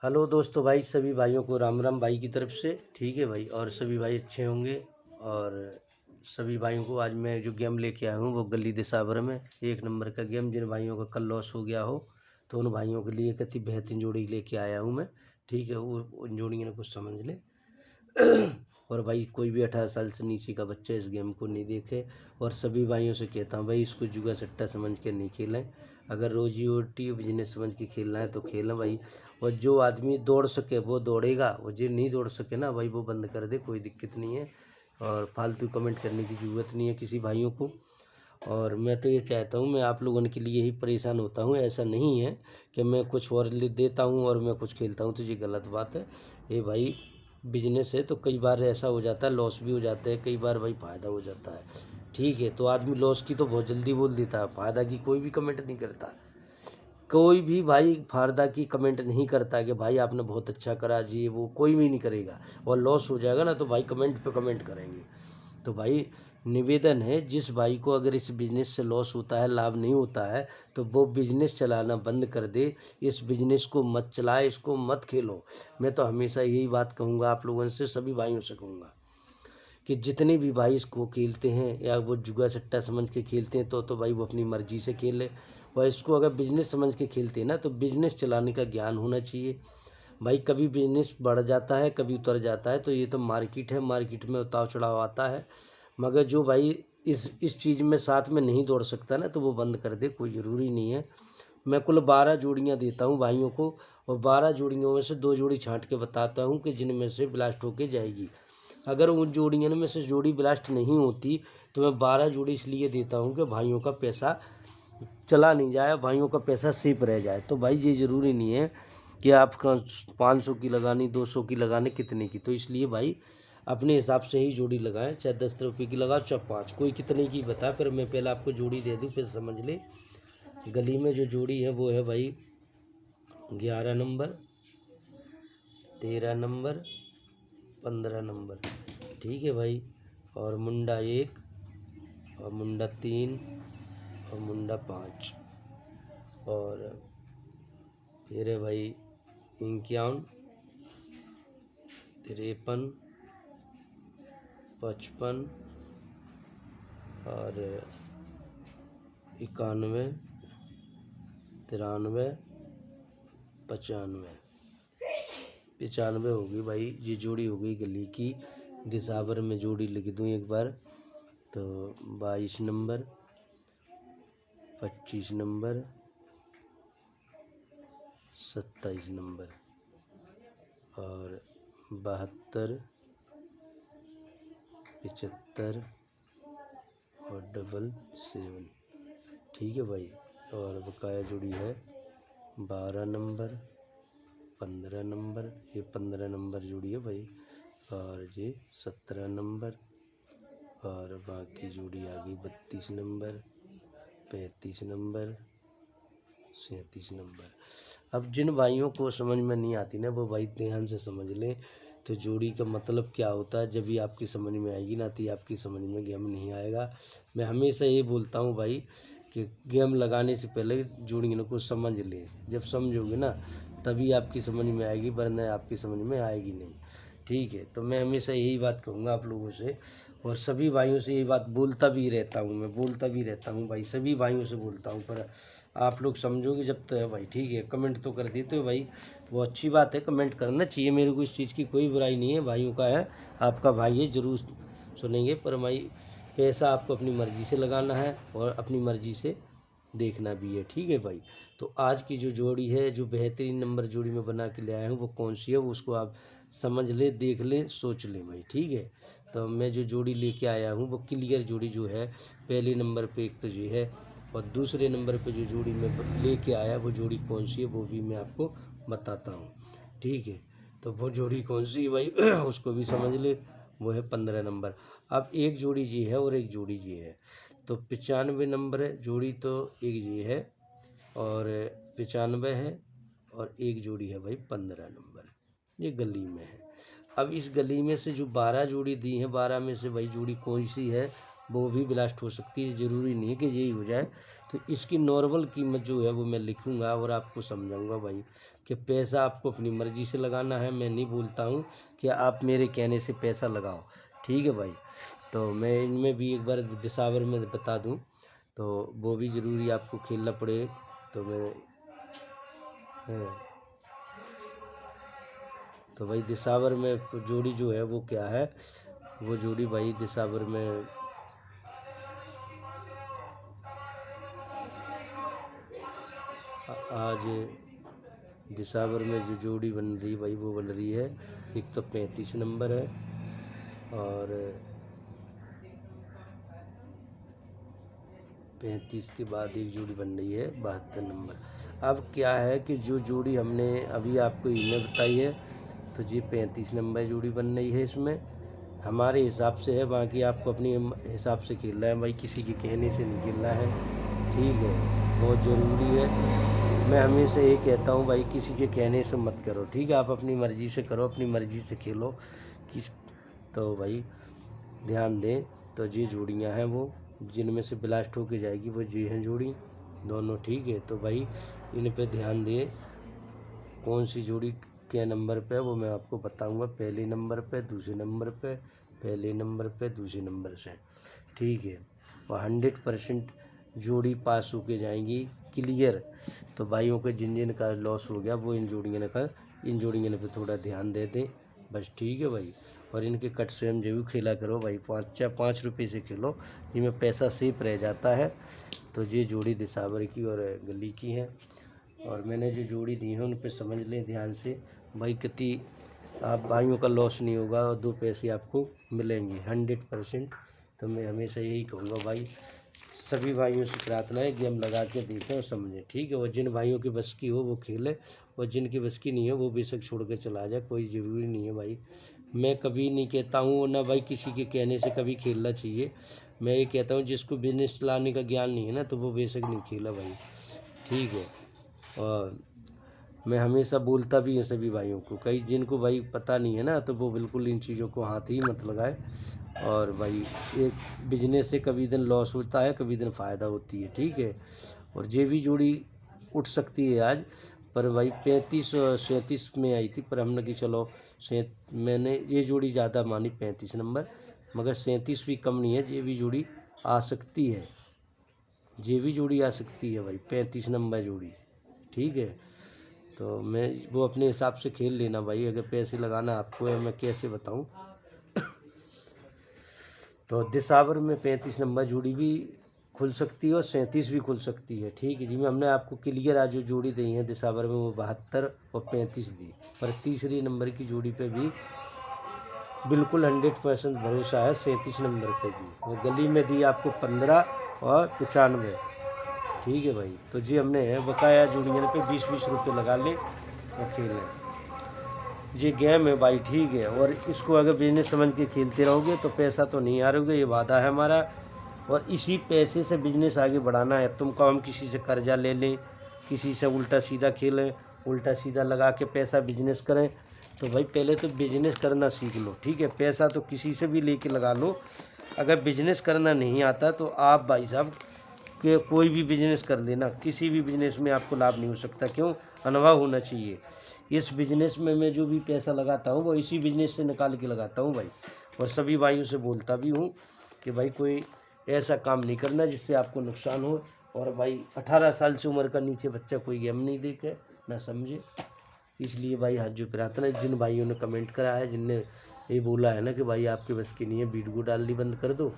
Hello दोस्तों भाई, सभी भाइयों को राम राम भाई की तरफ से। ठीक है भाई, और सभी भाई अच्छे होंगे। और सभी भाइयों को आज मैं जो गेम लेके आया हूँ वो गली दिसावर में एक नंबर का गेम। जिन भाइयों का कल लॉस हो गया हो तो उन भाइयों के लिए कितनी बेहतरीन जोड़ी लेके आया हूँ मैं। ठीक है, वो उन जोड़ियों ने कुछ समझ ले। और भाई कोई भी 18 साल से नीचे का बच्चा इस गेम को नहीं देखे। और सभी भाइयों से कहता हूँ भाई, इसको जुआ सट्टा समझ के नहीं खेलें। अगर रोजी रोटी बिजनेस समझ के खेलना है तो खेलें भाई। और जो आदमी दौड़ सके वो दौड़ेगा, और जो नहीं दौड़ सके ना भाई वो बंद कर दे, कोई दिक्कत नहीं है। और फालतू कमेंट करने की ज़रूरत नहीं है किसी भाइयों को। और मैं तो ये चाहता हूँ, मैं आप लोगों के लिए ही परेशान होता हूँ। ऐसा नहीं है कि मैं कुछ और देता हूँ और मैं कुछ खेलता हूँ, तो ये गलत बात है। ये भाई बिजनेस है तो कई बार ऐसा हो जाता है, लॉस भी हो जाता है, कई बार भाई फ़ायदा हो जाता है। ठीक है, तो आदमी लॉस की तो बहुत जल्दी बोल देता है, फ़ायदा की कोई भी कमेंट नहीं करता। कोई भी भाई फ़ायदा की कमेंट नहीं करता कि भाई आपने बहुत अच्छा करा जी, वो कोई भी नहीं करेगा। और लॉस हो जाएगा ना तो भाई कमेंट पे कमेंट करेंगे। तो भाई निवेदन है, जिस भाई को अगर इस बिज़नेस से लॉस होता है, लाभ नहीं होता है, तो वो बिज़नेस चलाना बंद कर दे। इस बिज़नेस को मत चलाए, इसको मत खेलो। मैं तो हमेशा यही बात कहूँगा आप लोगों से, सभी भाइयों से कहूँगा कि जितने भी भाई इसको खेलते हैं या वो जुआ सट्टा समझ के खेलते हैं तो भाई वो अपनी मर्ज़ी से खेले। और इसको अगर बिज़नेस समझ के खेलते हैं ना तो बिज़नेस चलाने का ज्ञान होना चाहिए। भाई कभी बिज़नेस बढ़ जाता है, कभी उतर जाता है, तो ये तो मार्केट है, मार्केट में उतार चढ़ाव आता है। मगर जो भाई इस चीज़ में साथ में नहीं दौड़ सकता ना तो वो बंद कर दे, कोई ज़रूरी नहीं है। मैं कुल 12 जोड़ियाँ देता हूँ भाइयों को, और 12 जोड़ियों में से 2 जोड़ी छाँट के बताता हूँ कि जिनमें से ब्लास्ट होके जाएगी। अगर उन जोड़ियों में से जोड़ी ब्लास्ट नहीं होती तो मैं 12 जोड़ी इसलिए देता हूँ कि भाइयों का पैसा चला नहीं जाए, भाइयों का पैसा सेफ रह जाए। तो भाई ये ज़रूरी नहीं है कि आप 500 की लगानी, 200 की लगानी, कितने की। तो इसलिए भाई अपने हिसाब से ही जोड़ी लगाएं, चाहे 10 रुपये की लगाओ चाहे 5, कोई कितने की बता। फिर मैं पहले आपको जोड़ी दे दूँ फिर समझ ले। गली में जो जोड़ी है वो है भाई 11 नंबर, 13 नंबर, 15 नंबर। ठीक है भाई, और मुंडा 1 और मुंडा 3 और मुंडा 5, और फिर है भाई 51, 53, 55 और 91, 93, 95 होगी भाई। ये जोड़ी हो गई गली की। दिसावर में जोड़ी लिख दूँ एक बार तो 22 नंबर, 25 नंबर, 27 नंबर और 72, 75 और 77। ठीक है भाई, और बकाया जोड़ी है 12 नंबर, 15 नंबर, ये 15 नंबर जोड़ी है भाई, और ये 17 नंबर, और बाकी जोड़ी आ गई 32 नंबर, 35 नंबर, 37 नंबर। अब जिन भाइयों को समझ में नहीं आती ना वो भाई ध्यान से समझ लें। तो जोड़ी का मतलब क्या होता है, जब भी आपकी समझ में आएगी ना तो आपकी समझ में गेम नहीं आएगा। मैं हमेशा ये बोलता हूँ भाई कि गेम लगाने से पहले जोड़ियों को समझ लें। जब समझोगे ना तभी आपकी समझ में आएगी, वरना आपकी समझ में आएगी नहीं। ठीक है, तो मैं हमेशा यही बात कहूँगा आप लोगों से, और सभी भाइयों से यही बात बोलता भी रहता हूँ। मैं बोलता भी रहता हूँ भाई, सभी भाइयों से बोलता हूँ, पर आप लोग समझोगे जब तो है भाई। ठीक है, कमेंट तो कर देते हो भाई, वो अच्छी बात है, कमेंट करना चाहिए, मेरे को इस चीज़ की कोई बुराई नहीं है। भाइयों का है, आपका भाई है, ज़रूर सुनेंगे। पर भाई पैसा आपको अपनी मर्ज़ी से लगाना है और अपनी मर्ज़ी से देखना भी है। ठीक है भाई, तो आज की जो जोड़ी है, जो बेहतरीन नंबर जोड़ी में बना के ले आया हूँ वो कौन सी है, वो उसको आप समझ ले, देख ले, सोच ले भाई। ठीक है, तो मैं जो जोड़ी लेके आया हूँ वो क्लियर जोड़ी जो है, पहले नंबर पे एक तो ये है, और दूसरे नंबर पे जो जोड़ी मैं लेके आया वो जोड़ी कौन सी है वो भी मैं आपको बताता हूँ। ठीक है, तो वो जोड़ी कौन सी है भाई उसको भी समझ ले, वो है 15 नंबर। अब एक जोड़ी ये है और एक जोड़ी ये है, तो 95 नंबर है जोड़ी, तो एक ये है और 95 है, और एक जोड़ी है भाई 15 नंबर, ये गली में है। अब इस गली में से जो 12 जोड़ी दी हैं, 12 में से भाई जोड़ी कौन सी है वो भी ब्लास्ट हो सकती है, ज़रूरी नहीं है कि यही हो जाए। तो इसकी नॉर्मल कीमत जो है वो मैं लिखूँगा और आपको समझाऊँगा भाई कि पैसा आपको अपनी मर्ज़ी से लगाना है। मैं नहीं बोलता हूँ कि आप मेरे कहने से पैसा लगाओ, ठीक है भाई। तो मैं इनमें भी एक बार दिसावर में बता दूँ, तो वो भी ज़रूरी आपको खेलना पड़े। तो मैं हाँ, तो भाई दिसावर में जोड़ी जो है वो क्या है, वो जोड़ी भाई दिसावर में आज दिसावर में जो जोड़ी बन रही भाई वो बन रही है, एक तो 35 नंबर है और 35 के बाद एक जोड़ी बन रही है 72 नंबर। अब क्या है कि जो जोड़ी हमने अभी आपको इन्हें बताई है, तो ये 35 नंबर जोड़ी बन रही है। इसमें हमारे हिसाब से है, बाकी आपको अपनी हिसाब से खेलना है भाई, किसी के कहने से नहीं खेलना है, ठीक है। बहुत ज़रूरी है। मैं हमेशा ये कहता हूँ भाई, किसी के कहने से मत करो, ठीक है। आप अपनी मर्ज़ी से करो, अपनी मर्ज़ी से खेलो किस। तो भाई ध्यान दें, तो ये जोड़ियाँ हैं वो जिनमें से ब्लास्ट होके जाएगी, वो ये हैं जोड़ी दोनों, ठीक है। तो भाई इन पे ध्यान दें, कौन सी जोड़ी के नंबर पे वो मैं आपको बताऊंगा। पहले नंबर पे, दूसरे नंबर पे, पहले नंबर पे, दूसरे नंबर से, ठीक है। और 100% जोड़ी पास होके जाएंगी क्लियर। तो भाइयों के जिन जिन का लॉस हो गया वो इन जोड़ियों पे थोड़ा ध्यान दे दें बस, ठीक है भाई। और इनके कट स्वयं जरूर खेला करो भाई, 5 रुपये से खेलो, जिनमें पैसा सेफ रह जाता है। तो ये जोड़ी दिसावर की और गली की है, और मैंने जो जोड़ी दी है उन पे समझ लें ध्यान से भाई, कितनी आप भाइयों का लॉस नहीं होगा और 2 पैसे आपको मिलेंगे 100%। तो मैं हमेशा यही कहूँगा भाई, सभी भाइयों से प्रार्थना है गेम लगा के देखें और समझें, ठीक है। और जिन भाइयों की बस की हो वो खेले, और जिनकी बस की नहीं है वो बेशक छोड़ के चला जाए, कोई ज़रूरी नहीं है भाई। मैं कभी नहीं कहता हूँ ना भाई किसी के कहने से कभी खेलना चाहिए। मैं ये कहता हूँ जिसको बिजनेस चलाने का ज्ञान नहीं है ना, तो वो बेशक नहीं खेला भाई, ठीक है। और मैं हमेशा बोलता भी है सभी भाइयों को, कई जिनको भाई पता नहीं है ना, तो वो बिल्कुल इन चीज़ों को हाथ ही मत लगाए। और भाई एक बिजनेस से कभी दिन लॉस होता है, कभी दिन फ़ायदा होती है, ठीक है। और ये भी जोड़ी उठ सकती है आज, पर भाई 35 और 37 में आई थी, पर हमने कि चलो मैंने ये जोड़ी ज़्यादा मानी 35 नंबर, मगर 37 भी कम नहीं है, ये भी जोड़ी आ सकती है, ये भी जोड़ी आ सकती है भाई 35 नंबर जोड़ी, ठीक है। तो मैं वो अपने हिसाब से खेल लेना भाई, अगर पैसे लगाना आपको है, मैं कैसे बताऊं। तो दिसावर में 35 नंबर जोड़ी भी खुल सकती है और 37 भी खुल सकती है, ठीक है जी। मैं हमने आपको क्लियर आज जो जोड़ी दी है दिसावर में वो 72 और 35 दी, पर तीसरी नंबर की जोड़ी पे भी बिल्कुल 100% भरोसा है 37 नंबर पे भी। और गली में दी आपको 15 और 95, ठीक है भाई। तो जी हमने बकाया जोड़ियों पे 20-20 रुपये लगा ले और खेलें, ये गेम है भाई, ठीक है। और इसको अगर बिजनेस समझ के खेलते रहोगे तो पैसा तो नहीं हारोगे, ये वादा है हमारा। और इसी पैसे से बिजनेस आगे बढ़ाना है तुमको। हम किसी से कर्जा ले लें, किसी से उल्टा सीधा खेलें, उल्टा सीधा लगा के पैसा बिजनेस करें, तो भाई पहले तो बिजनेस करना सीख लो, ठीक है। पैसा तो किसी से भी लेके लगा लो, अगर बिजनेस करना नहीं आता तो आप भाई साहब कि कोई भी बिजनेस कर लेना, किसी भी बिजनेस में आपको लाभ नहीं हो सकता। क्यों? अनुभव होना चाहिए। इस बिजनेस में मैं जो भी पैसा लगाता हूँ वो इसी बिजनेस से निकाल के लगाता हूँ भाई। और सभी भाइयों से बोलता भी हूँ कि भाई कोई ऐसा काम नहीं करना जिससे आपको नुकसान हो। और भाई 18 साल से उम्र का नीचे बच्चा कोई गेम नहीं देखे ना समझे। इसलिए भाई हाथ जो प्रार्थना, जिन भाइयों ने कमेंट करा है, जिनने ये बोला है ना कि भाई आपके बस की नहीं है, वीडियो डालनी बंद कर दो,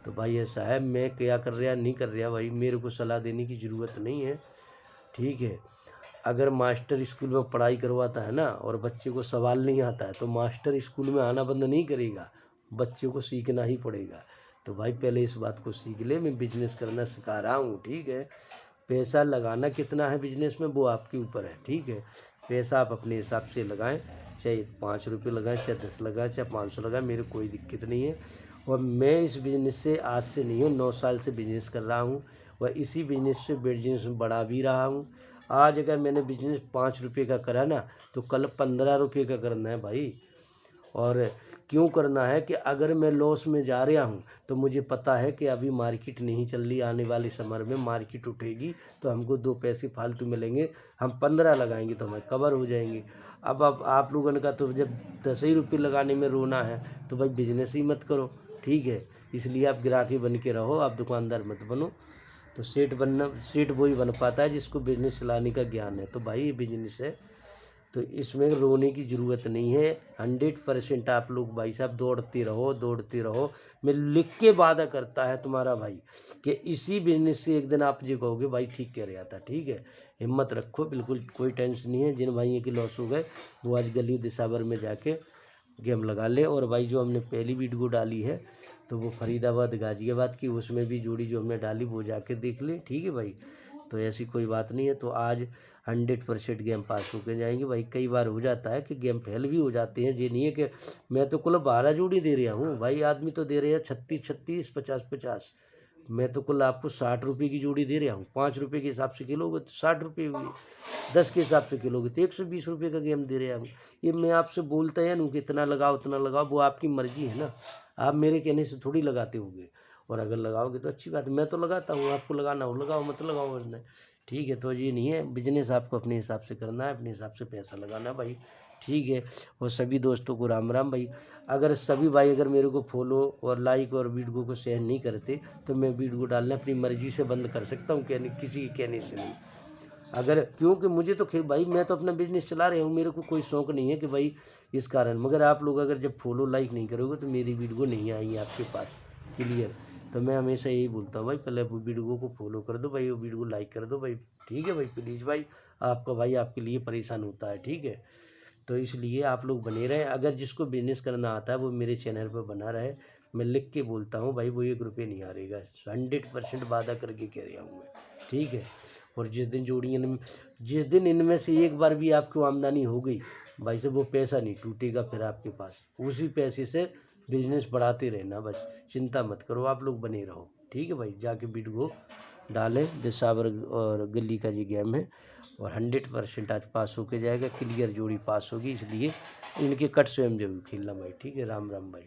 तो भाई ऐसा है, मैं क्या कर रहा नहीं कर रहा भाई, मेरे को सलाह देने की ज़रूरत नहीं है, ठीक है। अगर मास्टर स्कूल में पढ़ाई करवाता है ना और बच्चे को सवाल नहीं आता है, तो मास्टर स्कूल में आना बंद नहीं करेगा, बच्चे को सीखना ही पड़ेगा। तो भाई पहले इस बात को सीख ले, मैं बिजनेस करना सिखा रहा हूँ, ठीक है। पैसा लगाना कितना है बिजनेस में वो आपके ऊपर है, ठीक है। पैसा आप अपने हिसाब से लगाएं, चाहे 5 रुपये लगाएं, चाहे 10 लगाएं, चाहे 500 लगाएं, मेरे कोई दिक्कत नहीं है। और मैं इस बिज़नेस से आज से नहीं हूँ, 9 साल से बिज़नेस कर रहा हूँ और इसी बिज़नेस से बिज़नेस बढ़ा भी रहा हूँ। आज अगर मैंने बिज़नेस 5 रुपये का करा ना, तो कल 15 रुपये का करना है भाई। और क्यों करना है कि अगर मैं लॉस में जा रहा हूँ तो मुझे पता है कि अभी मार्केट नहीं चल रही, आने वाले समय में मार्केट उठेगी तो हमको 2 पैसे फालतू मिलेंगे, हम 15 लगाएंगे तो हमें कवर हो जाएंगे। अब आप लोगों का तो जब 10 ही रुपये लगाने में रोना है तो भाई बिजनेस ही मत करो, ठीक है। इसलिए आप ग्राहक ही बन के रहो, आप दुकानदार मत बनो। तो सेठ वही बन पाता है जिसको बिजनेस चलाने का ज्ञान है। तो भाई ये बिजनेस है, तो इसमें रोने की ज़रूरत नहीं है। 100% आप लोग भाई साहब दौड़ते रहो, दौड़ते रहो। मैं लिख के वादा करता है तुम्हारा भाई कि इसी बिजनेस से एक दिन आप ये कहोगे भाई ठीक कह रहा था, ठीक है। हिम्मत रखो, बिल्कुल कोई टेंशन नहीं है। जिन भाइयों के लॉस हो गए वो आज गली दिसावर में जाके गेम लगा लें। और भाई जो हमने पहली वीडियो डाली है तो वो फरीदाबाद गाजियाबाद की, उसमें भी जोड़ी जो हमने डाली वो जाके देख लें, ठीक है भाई। तो ऐसी कोई बात नहीं है। तो आज 100% गेम पास होके जाएंगे भाई। कई बार हो जाता है कि गेम फेल भी हो जाते हैं, ये नहीं है कि मैं तो कुल 12 जोड़ी दे रहा हूँ भाई, आदमी तो दे रहे हैं 36, 50, मैं तो कुल आपको 60 रुपये की जोड़ी दे रहा हूँ। 5 रुपये के हिसाब से किलोगे तो 60 रुपये हुई, 10 के हिसाब से किलोगे तो 120 रुपये का गेम दे रहा हूँ। ये मैं आपसे बोलता है ना कि इतना लगाओ उतना लगाओ, वो आपकी मर्जी है ना, आप मेरे कहने से थोड़ी लगाते होगे। और अगर लगाओगे तो अच्छी बात है, मैं तो लगाता हूँ, आपको लगाना हो लगाओ, मत लगाओ वरना, ठीक है। तो ये नहीं है, बिजनेस आपको अपने हिसाब से करना है, अपने हिसाब से पैसा लगाना भाई, ठीक है। और सभी दोस्तों को राम राम भाई। अगर सभी भाई अगर मेरे को फॉलो और लाइक और वीडियो को शेयर नहीं करते तो मैं वीडियो डालना अपनी मर्जी से बंद कर सकता हूँ, कहने किसी के कहने से नहीं। अगर क्योंकि मुझे तो भाई मैं तो अपना बिजनेस चला रहा हूँ, मेरे को कोई शौक़ नहीं है कि भाई इस कारण। मगर आप लोग अगर जब फॉलो लाइक नहीं करोगे तो मेरी वीडियो नहीं आएंगी आपके पास, क्लियर। तो मैं हमेशा यही बोलता हूँ भाई, पहले वो वीडियो को फॉलो कर दो भाई, वो वीडियो को लाइक कर दो भाई, ठीक है भाई, प्लीज़ भाई। आपका भाई आपके लिए परेशान होता है, ठीक है। तो इसलिए आप लोग बने रहें। अगर जिसको बिजनेस करना आता है वो मेरे चैनल पर बना रहे। मैं लिख के बोलता हूँ भाई, वो 1 रुपये नहीं हारेगा, 100% वादा करके कह रहा हूँ मैं, ठीक है। और जिस दिन इनमें से एक बार भी आपको आमदनी हो गई भाई साहब, वो पैसा नहीं टूटेगा फिर आपके पास, उसी पैसे से बिजनेस बढ़ाते रहना बस, चिंता मत करो, आप लोग बने रहो, ठीक है भाई। जाके वीडियो डालें, दिसावर और गली का ये गेम है और 100% आज पास होके जाएगा, क्लियर जोड़ी पास होगी। इसलिए इनके कट स्वयं जरूर खेलना भाई, ठीक है। राम राम भाई।